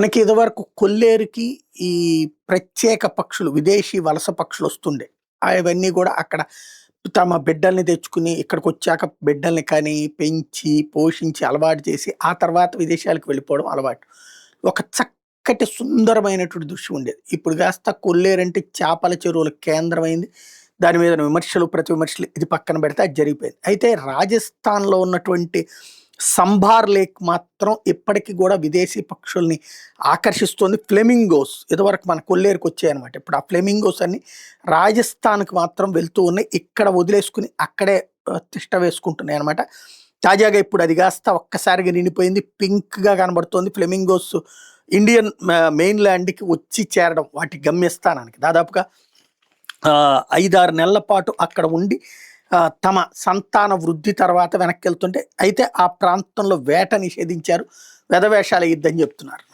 మనకి ఇదివరకు కొల్లేరుకి ఈ ప్రత్యేక పక్షులు, విదేశీ వలస పక్షులు వస్తుండే. అవన్నీ గూడా అక్కడ తమ బిడ్డల్ని తెచ్చుకుని ఇక్కడికొచ్చాక బిడ్డల్ని కని, పెంచి, పోషించి అలవాటు చేసి, ఆ తర్వాత విదేశాలకు వెళ్ళిపోవడం అలవాటు. ఒక చక్కటి సుందరమైనటువంటి దృశ్యం ఉండేది. ఇప్పుడు కాస్త కొల్లేరంటే చేపల చెరువుల కేంద్రమైంది. దాని మీద విమర్శలు, ప్రతి విమర్శలు ఇది పక్కన పెడితే అది జరిగిపోయింది. అయితే రాజస్థాన్‌లో ఉన్నటువంటి సంభార్ లేక్ మాత్రం ఇప్పటికి గూడా విదేశీ పక్షుల్ని ఆకర్షిస్తోంది. ఫ్లెమింగోస్ ఇదివరకు మన కొల్లేరుకొచ్చాయన్నమాట. ఇప్పుడు ఆ ఫ్లెమింగోస్ అన్నీ రాజస్థాన్‌కి మాత్రం వెళ్తూ ఉన్నాయి. ఇక్కడ వదిలేసుకొని అక్కడే తిష్ట వేసుకుంటున్నాయన్నమాట. తాజాగా ఇప్పుడు అది కాస్త ఒక్కసారిగా నిండిపోయింది. పింక్‌గా కనబడుతోంది. ఫ్లెమింగోస్ ఇండియన్ మెయిన్‌ల్యాండ్‌కి వచ్చి చేరడం వాటి గమ్యస్థానానికి. దాదాపుగా 5, 6 నెలల పాటు అక్కడ ఉండి తమ సంతాన వృద్ధి తర్వాత వెనక్కెళ్తుంటే అయితే ఆ ప్రాంతంలో వేట నిషేధించారు. వెధవేషాలెయ్యొద్దని చెప్తున్నారు.